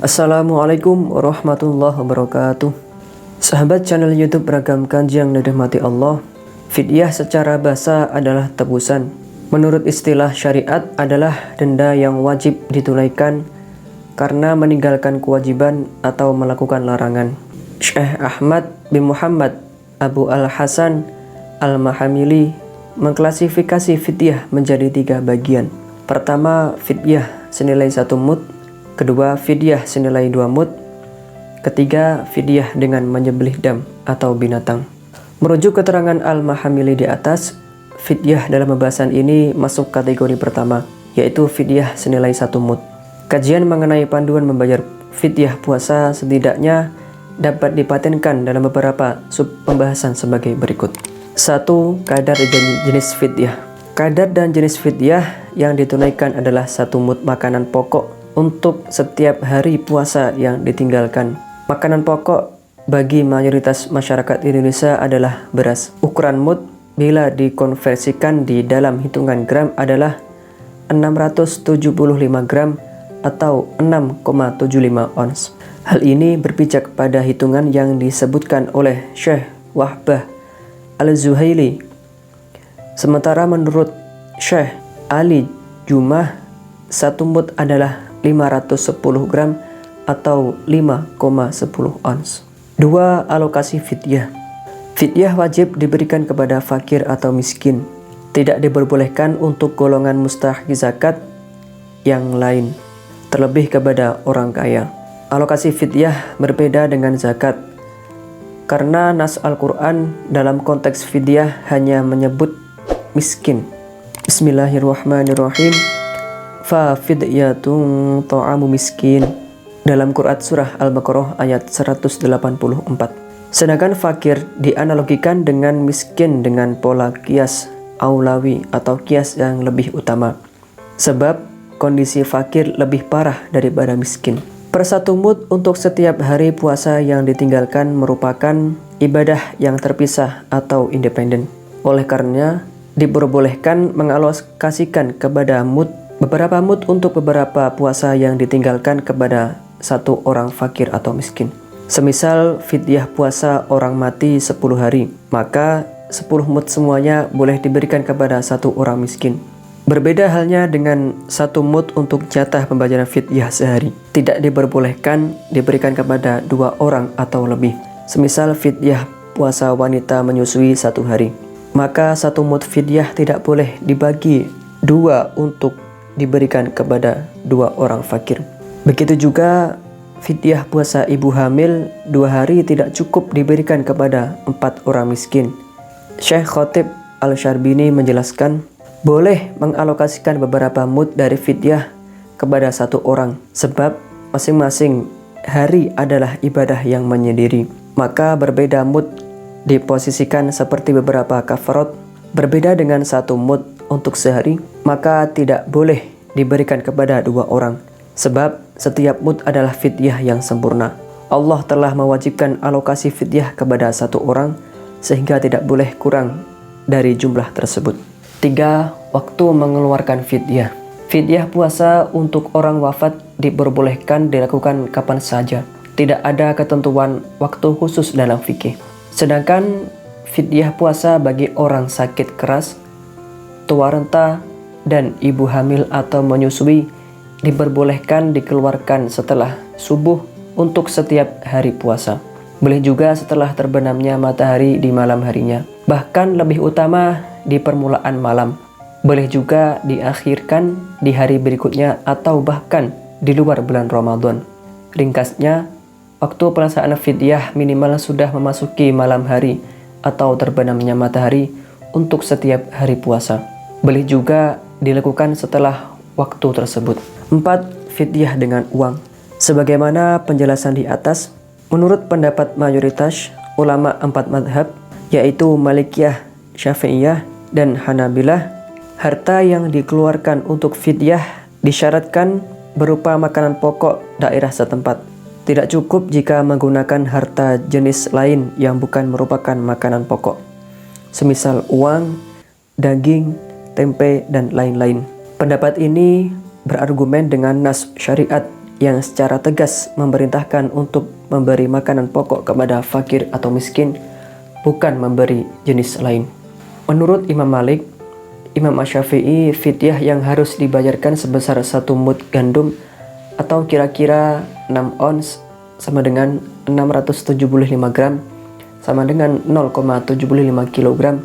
Assalamualaikum warahmatullahi wabarakatuh. Sahabat channel YouTube Ragam Kaji yang dirahmati Allah, fidyah secara bahasa adalah tebusan. Menurut istilah syariat adalah denda yang wajib ditunaikan karena meninggalkan kewajiban atau melakukan larangan. Syekh Ahmad bin Muhammad Abu Al-Hasan Al-Mahamili mengklasifikasi fidyah menjadi 3 bagian. Pertama, fidyah senilai 1 mud. Kedua, fidyah senilai 2 mud. Ketiga, fidyah dengan menyembelih dam atau binatang. Merujuk keterangan Al-Mahamili di atas, fidyah dalam pembahasan ini masuk kategori pertama, yaitu fidyah senilai 1 mud. Kajian mengenai panduan membayar fidyah puasa setidaknya dapat dipatenkan dalam beberapa sub pembahasan sebagai berikut. 1. Kadar dan jenis fidyah. Kadar dan jenis fidyah yang ditunaikan adalah 1 mud makanan pokok untuk setiap hari puasa yang ditinggalkan. Makanan pokok bagi mayoritas masyarakat Indonesia adalah beras. Ukuran mud bila dikonversikan di dalam hitungan gram adalah 675 gram atau 6,75 ons. Hal ini berpijak pada hitungan yang disebutkan oleh Syekh Wahbah Al-Zuhaili. Sementara menurut Syekh Ali Jumah, 1 mud adalah 510 gram atau 5,10 ons. 2. Alokasi fidyah. Fidyah wajib diberikan kepada fakir atau miskin. Tidak diperbolehkan untuk golongan mustahik zakat yang lain, terlebih kepada orang kaya. Alokasi fidyah berbeda dengan zakat, karena nas Al-Quran dalam konteks fidyah hanya menyebut miskin. Bismillahirrahmanirrahim. Fa fidyatun ta'amu miskin dalam Quran surah Al-Baqarah ayat 184. Sedangkan fakir dianalogikan dengan miskin dengan pola kias aulawi atau kias yang lebih utama, sebab kondisi fakir lebih parah daripada miskin. Per 1 mud untuk setiap hari puasa yang ditinggalkan merupakan ibadah yang terpisah atau independen. Oleh karenanya diperbolehkan mengalokasikan kepada beberapa mud untuk beberapa puasa yang ditinggalkan kepada 1 orang fakir atau miskin. Semisal fidyah puasa orang mati 10 hari, maka 10 mud semuanya boleh diberikan kepada 1 orang miskin. Berbeda halnya dengan 1 mud untuk jatah pembayaran fidyah sehari. Tidak diperbolehkan diberikan kepada 2 orang atau lebih. Semisal fidyah puasa wanita menyusui 1 hari, maka 1 mud fidyah tidak boleh dibagi 2 untuk diberikan kepada 2 orang fakir. Begitu juga fidyah puasa ibu hamil 2 hari tidak cukup diberikan kepada 4 orang miskin. Syekh Khatib Al-Syarbini menjelaskan, boleh mengalokasikan beberapa mud dari fidyah kepada 1 orang, sebab masing-masing hari adalah ibadah yang menyendiri. Maka berbeda mud diposisikan seperti beberapa kafarat. Berbeda dengan 1 mud untuk sehari, maka tidak boleh diberikan kepada 2 orang, sebab setiap mud adalah fidyah yang sempurna. Allah telah mewajibkan alokasi fidyah kepada 1 orang, sehingga tidak boleh kurang dari jumlah tersebut. 3. Waktu mengeluarkan fidyah. Fidyah puasa untuk orang wafat diperbolehkan dilakukan kapan saja. Tidak ada ketentuan waktu khusus dalam fikih. Sedangkan fidyah puasa bagi orang sakit keras, tua renta, dan ibu hamil atau menyusui diperbolehkan dikeluarkan setelah subuh untuk setiap hari puasa. Boleh juga setelah terbenamnya matahari di malam harinya. Bahkan lebih utama di permulaan malam. Boleh juga diakhirkan di hari berikutnya atau bahkan di luar bulan Ramadan. Ringkasnya, waktu pelaksanaan fidyah minimal sudah memasuki malam hari atau terbenamnya matahari untuk setiap hari puasa. Boleh juga dilakukan setelah waktu tersebut. 4. Fidyah dengan uang. Sebagaimana penjelasan di atas, menurut pendapat mayoritas ulama 4 madhab, yaitu Malikiyah, Syafi'iyah, dan Hanabilah, harta yang dikeluarkan untuk fidyah disyaratkan berupa makanan pokok daerah setempat. Tidak cukup jika menggunakan harta jenis lain yang bukan merupakan makanan pokok, semisal uang, daging, tempe, dan lain-lain. Pendapat ini berargumen dengan nas syariat yang secara tegas memerintahkan untuk memberi makanan pokok kepada fakir atau miskin, bukan memberi jenis lain. Menurut Imam Malik, Imam Asy-Syafi'i, fidyah yang harus dibayarkan sebesar 1 mud gandum atau kira-kira 6 ons sama dengan 675 gram sama dengan 0,75 kg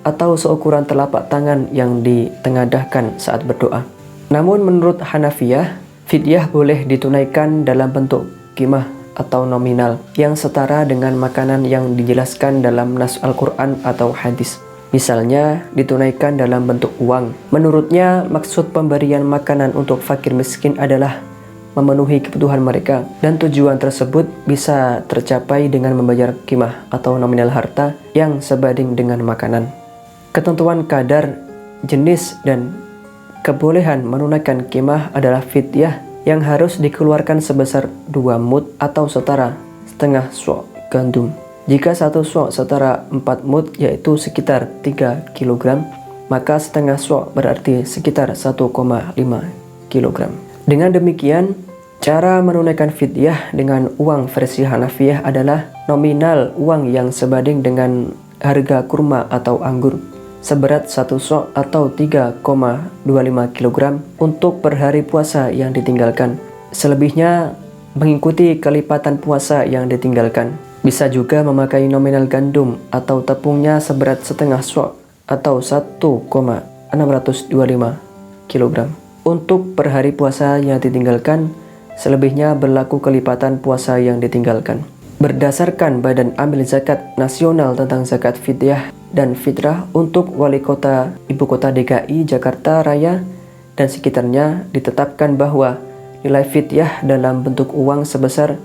atau seukuran telapak tangan yang ditengadahkan saat berdoa. Namun menurut Hanafiyah, fidyah boleh ditunaikan dalam bentuk qimah atau nominal yang setara dengan makanan yang dijelaskan dalam nas Al-Quran atau hadis. Misalnya ditunaikan dalam bentuk uang. Menurutnya maksud pemberian makanan untuk fakir miskin adalah memenuhi kebutuhan mereka, dan tujuan tersebut bisa tercapai dengan membayar qimah atau nominal harta yang sebanding dengan makanan. Ketentuan kadar, jenis, dan kebolehan menunaikan qimah adalah fidyah yang harus dikeluarkan sebesar 2 mud atau setara setengah su' gandum. Jika 1 su' setara 4 mud yaitu sekitar 3 kg, maka setengah su' berarti sekitar 1,5 kg. Dengan demikian, cara menunaikan fidyah dengan uang versi Hanafiyah adalah nominal uang yang sebanding dengan harga kurma atau anggur seberat 1 su' atau 3,25 kg untuk per hari puasa yang ditinggalkan. Selebihnya mengikuti kelipatan puasa yang ditinggalkan. Bisa juga memakai nominal gandum atau tepungnya seberat setengah su' atau 1,625 kg. Untuk per hari puasa yang ditinggalkan, selebihnya berlaku kelipatan puasa yang ditinggalkan. Berdasarkan Badan Amil Zakat Nasional tentang zakat fidyah dan fitrah untuk wali kota Ibu Kota DKI Jakarta Raya dan sekitarnya, ditetapkan bahwa nilai fidyah dalam bentuk uang sebesar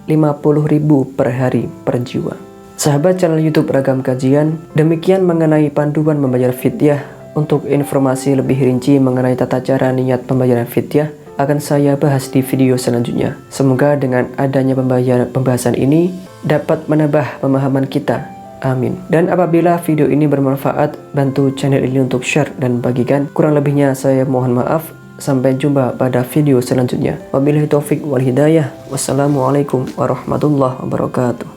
50.000 per hari per jiwa. Sahabat channel YouTube Ragam Kajian, demikian mengenai panduan membayar fidyah. Untuk informasi lebih rinci mengenai tata cara niat pembayaran fidyah akan saya bahas di video selanjutnya. Semoga dengan adanya pembahasan ini dapat menambah pemahaman kita. Amin. Dan apabila video ini bermanfaat, bantu channel ini untuk share dan bagikan. Kurang lebihnya saya mohon maaf. Sampai jumpa pada video selanjutnya. Wabillahi taufik wal hidayah. Wassalamualaikum warahmatullahi wabarakatuh.